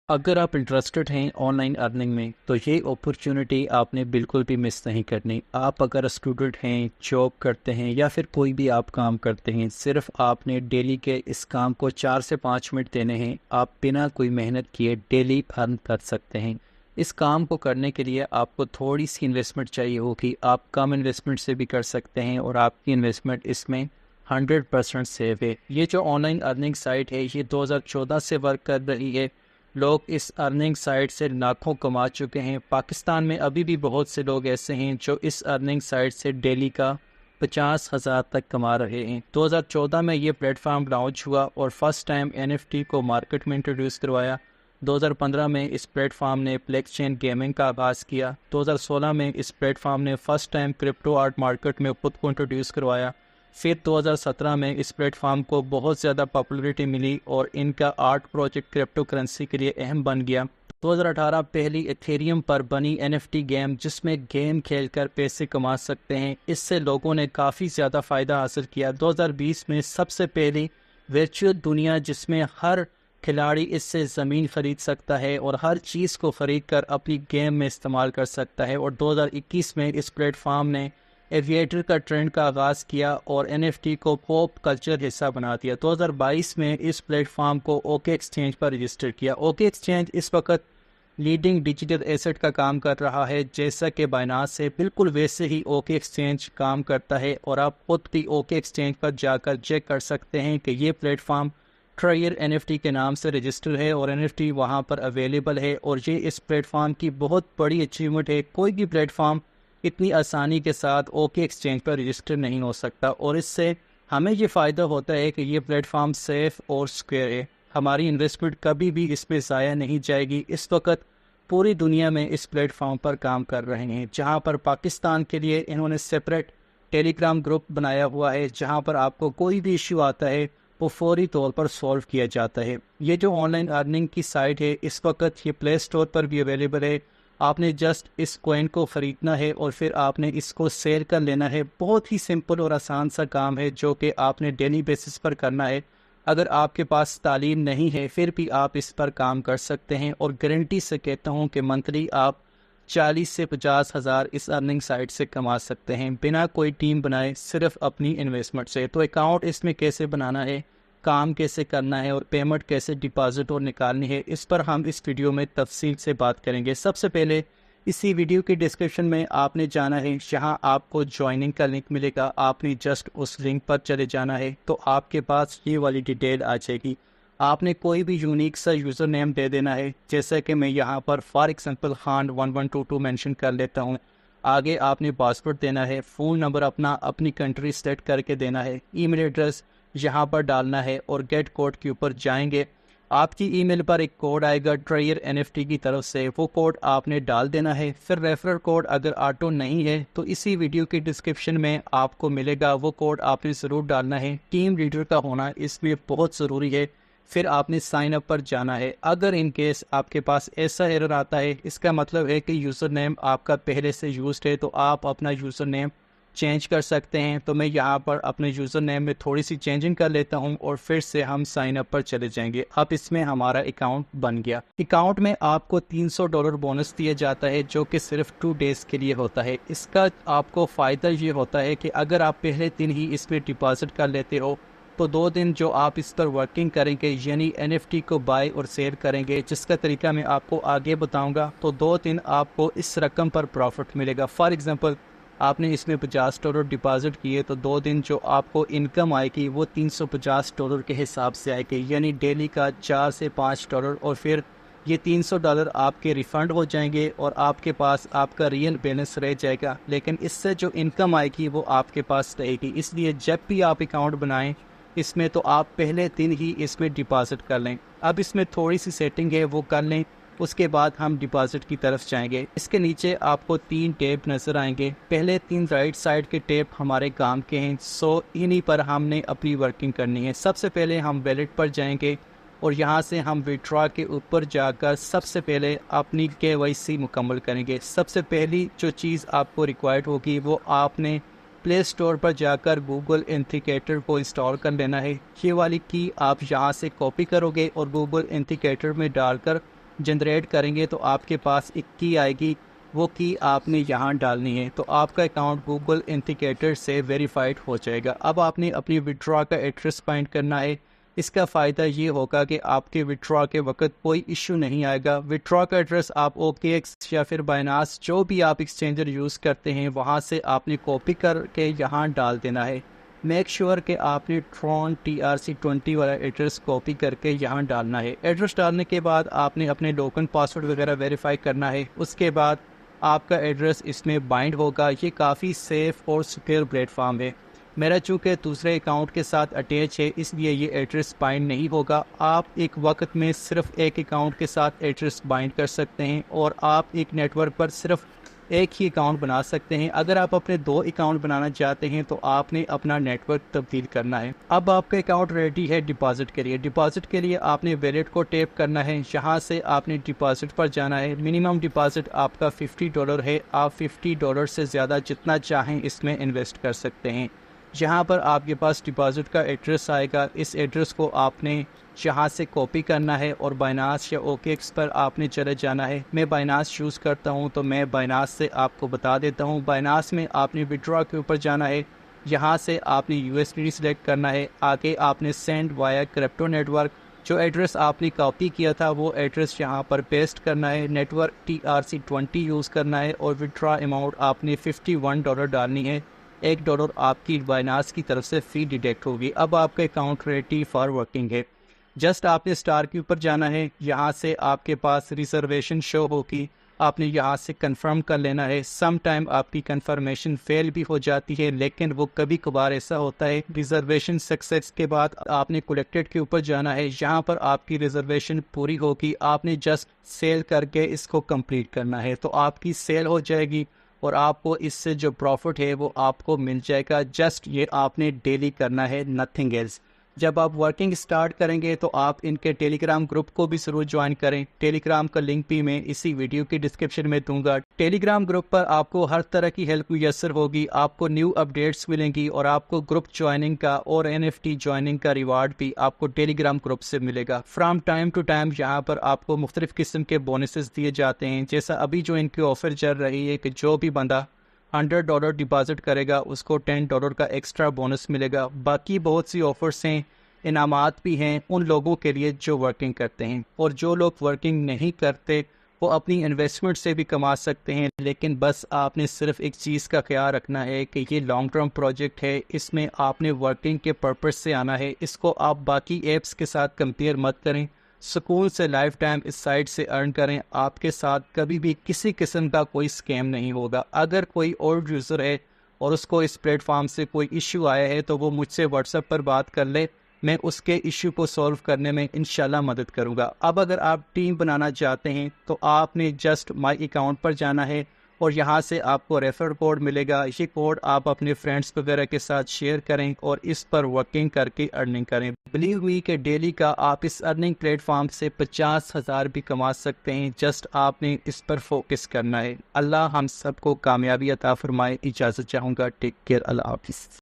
अगर आप इंटरेस्टेड हैं ऑनलाइन अर्निंग में तो ये अपॉर्चुनिटी आपने बिल्कुल भी मिस नहीं करनी। आप अगर स्टूडेंट हैं, जॉब करते हैं या फिर कोई भी आप काम करते हैं, सिर्फ आपने डेली के इस काम को 4 से 5 मिनट देने हैं। आप बिना कोई मेहनत किए डेली अर्न कर सकते हैं। इस काम को करने के लिए आपको थोड़ी सी इन्वेस्टमेंट चाहिए होगी। आप कम इन्वेस्टमेंट से भी कर सकते हैं और आपकी इन्वेस्टमेंट इसमें 100% सेफ है। ये जो ऑनलाइन अर्निंग साइट है ये 2014 से वर्क कर रही है। लोग इस अर्निंग साइट से लाखों कमा चुके हैं। पाकिस्तान में अभी भी बहुत से लोग ऐसे हैं जो इस अर्निंग साइट से डेली का 50,000 तक कमा रहे हैं। 2014 में ये प्लेटफॉर्म लॉन्च हुआ और फर्स्ट टाइम एनएफटी को मार्केट में इंट्रोड्यूस करवाया। 2015 में इस प्लेटफॉर्म ने ब्लॉकचेन गेमिंग का आगाज़ किया। 2016 में इस प्लेटफॉर्म ने first time crypto art market में खुद को इंट्रोड्यूस करवाया। फिर 2017 में इस प्लेटफॉर्म को बहुत ज़्यादा पॉपुलैरिटी मिली और इनका आर्ट प्रोजेक्ट क्रिप्टो करेंसी के लिए अहम बन गया। 2018 पहली एथेरियम पर बनी एनएफटी गेम जिसमें गेम खेलकर पैसे कमा सकते हैं, इससे लोगों ने काफ़ी ज़्यादा फ़ायदा हासिल किया। 2020 में सबसे पहली वर्चुअल दुनिया जिसमें हर खिलाड़ी इससे ज़मीन ख़रीद सकता है और हर चीज़ को ख़रीद कर अपनी गेम में इस्तेमाल कर सकता है। और 2021 में इस प्लेटफॉर्म ने एविएटर का ट्रेंड का आगाज़ किया और एनएफटी को पॉप कल्चर हिस्सा बना दिया। 2022 में इस प्लेटफॉर्म को ओके एक्सचेंज पर रजिस्टर किया। ओके एक्सचेंज इस वक्त लीडिंग डिजिटल एसेट का काम कर रहा है, जैसा कि बाइनांस है बिल्कुल वैसे ही ओके एक्सचेंज काम करता है। और आप खुद भी ओके एक्सचेंज पर जाकर चेक कर सकते हैं कि ये प्लेटफॉर्म ट्रायर एनएफटी के नाम से रजिस्टर है और एनएफटी वहाँ पर अवेलेबल है। और ये इस प्लेटफॉर्म की बहुत बड़ी अचीवमेंट है। कोई भी प्लेटफॉर्म इतनी आसानी के साथ ओके एक्सचेंज पर रजिस्टर नहीं हो सकता और इससे हमें ये फ़ायदा होता है कि ये प्लेटफॉर्म सेफ़ और सिक्योर है। हमारी इन्वेस्टमेंट कभी भी इस पर ज़ाया नहीं जाएगी। इस वक्त पूरी दुनिया में इस प्लेटफॉर्म पर काम कर रहे हैं, जहां पर पाकिस्तान के लिए इन्होंने सेपरेट टेलीग्राम ग्रुप बनाया हुआ है, जहां पर आपको कोई भी इश्यू आता है वो फौरी तौर पर सॉल्व किया जाता है। ये जो ऑनलाइन अर्निंग की साइट है इस वक्त ये प्ले स्टोर पर भी अवेलेबल है। आपने जस्ट इस कॉइन को ख़रीदना है और फिर आपने इसको सेल कर लेना है। बहुत ही सिंपल और आसान सा काम है जो कि आपने डेली बेसिस पर करना है। अगर आपके पास तालीम नहीं है फिर भी आप इस पर काम कर सकते हैं और गारंटी से कहता हूँ कि मंथली आप 40 से 50 हज़ार इस अर्निंग साइट से कमा सकते हैं बिना कोई टीम बनाए, सिर्फ अपनी इन्वेस्टमेंट से। तो अकाउंट इसमें कैसे बनाना है, काम कैसे करना है और पेमेंट कैसे डिपॉजिट और निकालनी है, इस पर हम इस वीडियो में तफसील से बात करेंगे। सबसे पहले इसी वीडियो की डिस्क्रिप्शन में आपने जाना है, जहां आपको ज्वाइनिंग का लिंक मिलेगा। आपने जस्ट उस लिंक पर चले जाना है तो आपके पास ये वाली डिटेल आ जाएगी। आपने कोई भी यूनिक सा यूज़र नेम दे देना है, जैसे कि मैं यहाँ पर फॉर एग्जांपल खान 1122 मेंशन कर लेता हूँ। आगे आपने पासवर्ड देना है, फ़ोन नंबर अपना अपनी कंट्री सेट करके देना है, ईमेल एड्रेस यहाँ पर डालना है और गेट कोड के ऊपर जाएंगे। आपकी ईमेल पर एक कोड आएगा ट्रायर एनएफटी की तरफ से, वो कोड आपने डाल देना है। फिर रेफरल कोड अगर ऑटो नहीं है तो इसी वीडियो की डिस्क्रिप्शन में आपको मिलेगा, वो कोड आपने ज़रूर डालना है। टीम लीडर का होना इसलिए बहुत ज़रूरी है। फिर आपने साइन अप पर जाना है। अगर इन केस आपके पास ऐसा एरर आता है, इसका मतलब है कि यूज़र नेम आपका पहले से यूज्ड है, तो आप अपना यूज़र नेम चेंज कर सकते हैं। तो मैं यहाँ पर अपने यूज़र नेम में थोड़ी सी चेंजिंग कर लेता हूँ और फिर से हम साइन अप पर चले जाएंगे। अब इसमें हमारा अकाउंट बन गया। अकाउंट में आपको $300 बोनस दिया जाता है जो कि सिर्फ 2 डेज़ के लिए होता है। इसका आपको फ़ायदा ये होता है कि अगर आप पहले दिन ही इस पर डिपॉजिट कर लेते हो तो 2 दिन जो आप इस पर वर्किंग करेंगे, यानी एनएफटी को बाय और सेल करेंगे, जिसका तरीका मैं आपको आगे बताऊंगा, तो 2 दिन आपको इस रकम पर प्रॉफिट मिलेगा। फॉर एग्जांपल आपने इसमें $50 डिपॉजिट किए तो 2 दिन जो आपको इनकम आएगी वो $350 के हिसाब से आएगी, यानी डेली का $4 से $5। और फिर ये $300 आपके रिफ़ंड हो जाएंगे और आपके पास आपका रियल बैलेंस रह जाएगा। लेकिन इससे जो इनकम आएगी वो आपके पास रहेगी। इसलिए जब भी आप अकाउंट बनाएं इसमें तो आप पहले दिन ही इसमें डिपॉजिट कर लें। अब इसमें थोड़ी सी सेटिंग है वो कर लें, उसके बाद हम डिपॉजिट की तरफ जाएंगे। इसके नीचे आपको 3 टैब नज़र आएंगे। पहले 3 राइट साइड के टैब हमारे काम के हैं, सो इन्हीं पर हमने अपनी वर्किंग करनी है। सबसे पहले हम वैलेट पर जाएंगे और यहाँ से हम विड्रॉ के ऊपर जाकर सबसे पहले अपनी KYC मुकम्मल करेंगे। सबसे पहली जो चीज़ आपको रिक्वायर्ड होगी वो आपने प्ले स्टोर पर जाकर गूगल इंडिकेटर को इंस्टॉल कर लेना है। ये वाली की आप यहाँ से कॉपी करोगे और गूगल इंडिकेटर में डालकर जनरेट करेंगे तो आपके पास एक की आएगी, वो की आपने यहाँ डालनी है तो आपका अकाउंट गूगल इंडिकेटर से वेरीफाइड हो जाएगा। अब आपने अपनी विड्रॉ का एड्रेस फाइंड करना है। इसका फ़ायदा ये होगा कि आपके विड्रॉ के वक्त कोई इशू नहीं आएगा। विड्रॉ का एड्रेस आप OKX या फिर बाइनास जो भी आप एक्सचेंजर यूज़ करते हैं वहाँ से आपने कॉपी करके यहाँ डाल देना है। मेक श्योर कि आपने ट्रॉन TRC20 वाला एड्रेस कॉपी करके यहाँ डालना है। एड्रेस डालने के बाद आपने अपने टोकन पासवर्ड वगैरह वेरीफाई करना है। उसके बाद आपका एड्रेस इसमें बाइंड होगा। ये काफ़ी सेफ़ और सिक्योर प्लेटफॉर्म है। मेरा चूँकि दूसरे अकाउंट के साथ अटैच है इसलिए ये एड्रेस बाइंड नहीं होगा। आप एक वक्त में सिर्फ एक अकाउंट के साथ एड्रेस बाइंड कर सकते हैं और आप एक नेटवर्क पर सिर्फ एक ही अकाउंट बना सकते हैं। अगर आप अपने 2 अकाउंट बनाना चाहते हैं तो आपने अपना नेटवर्क तब्दील करना है। अब आपका अकाउंट रेडी है डिपॉजिट के लिए। डिपॉजिट के लिए आपने वॉलेट को टैप करना है। यहाँ से आपने डिपॉजिट पर जाना है। मिनिमम डिपॉजिट आपका $50 है। आप $50 से ज़्यादा जितना चाहें इसमें इन्वेस्ट कर सकते हैं। यहाँ पर आपके पास डिपॉजिट का एड्रेस आएगा। इस एड्रेस को आपने यहाँ से कॉपी करना है और बाइनास या OKX पर आपने चले जाना है। मैं बाइनास यूज़ करता हूँ तो मैं बाइनास से आपको बता देता हूँ। बाइनास में आपने विड्रॉ के ऊपर जाना है। यहाँ से आपने USDT सेलेक्ट करना है। आगे आपने सेंड वाया क्रिप्टो नेटवर्क, जो एड्रेस आपने कॉपी किया था वो एड्रेस यहाँ पर पेस्ट करना है। नेटवर्क TRC20 यूज़ करना है और विड्रॉ अमाउंट आपने $51 डालनी है। $1 आपकी बाइनास की तरफ से फ़ी डिडक्ट होगी। अब आपका अकाउंट रेडी फॉर वर्किंग है। जस्ट आपने स्टार के ऊपर जाना है। यहाँ से आपके पास रिजर्वेशन शो होगी। आपने यहाँ से कंफर्म कर लेना है। सम टाइम आपकी कंफर्मेशन फेल भी हो जाती है लेकिन वो कभी कभार ऐसा होता है। रिजर्वेशन सक्सेस के बाद आपने कलेक्टेड के ऊपर जाना है। यहाँ पर आपकी रिजर्वेशन पूरी होगी। आपने जस्ट सेल करके इसको कंप्लीट करना है तो आपकी सेल हो जाएगी और आपको इससे जो प्रॉफिट है वो आपको मिल जाएगा। जस्ट ये आपने डेली करना है, नथिंग एल्स। जब आप वर्किंग स्टार्ट करेंगे तो आप इनके टेलीग्राम ग्रुप को भी ज़रूर ज्वाइन करें। टेलीग्राम का लिंक भी मैं इसी वीडियो की डिस्क्रिप्शन में दूंगा। टेलीग्राम ग्रुप पर आपको हर तरह की हेल्प मुयसर होगी। आपको न्यू अपडेट्स मिलेंगी और आपको ग्रुप ज्वाइनिंग का और NFT ज्वाइनिंग का रिवार्ड भी आपको टेलीग्राम ग्रुप से मिलेगा। फ्राम टाइम टू टाइम यहाँ पर आपको मुख्तलिफ किस्म के बोनसेस दिए जाते हैं। जैसा अभी जो इनकी ऑफर चल रही है कि जो भी बंदा $100 डिपॉजिट करेगा उसको $10 का एक्स्ट्रा बोनस मिलेगा। बाकी बहुत सी ऑफर्स हैं, इनामात भी हैं उन लोगों के लिए जो वर्किंग करते हैं। और जो लोग वर्किंग नहीं करते वो अपनी इन्वेस्टमेंट से भी कमा सकते हैं। लेकिन बस आपने सिर्फ एक चीज़ का ख्याल रखना है कि ये लॉन्ग टर्म प्रोजेक्ट है। इसमें आपने वर्किंग के पर्पस से आना है। इसको आप बाकी ऐप्स के साथ कंपेयर मत करें। सुकून से लाइफ टाइम इस साइट से अर्न करें। आपके साथ कभी भी किसी किस्म का कोई स्कैम नहीं होगा। अगर कोई ओल्ड यूज़र है और उसको इस प्लेटफॉर्म से कोई इशू आया है तो वो मुझसे व्हाट्सएप पर बात कर ले। मैं उसके इशू को सॉल्व करने में इंशाल्लाह मदद करूंगा। अब अगर आप टीम बनाना चाहते हैं तो आपने जस्ट माई अकाउंट पर जाना है और यहाँ से आपको रेफर कोड मिलेगा। ये कोड आप अपने फ्रेंड्स वगैरह के साथ शेयर करें और इस पर वर्किंग करके अर्निंग करें। बिलीव मी कि डेली का आप इस अर्निंग प्लेटफॉर्म से 50,000 भी कमा सकते हैं। जस्ट आपने इस पर फोकस करना है। अल्लाह हम सबको कामयाबी अता फरमाए। इजाज़त चाहूँगा। Take care. अल्लाह हाफिज़।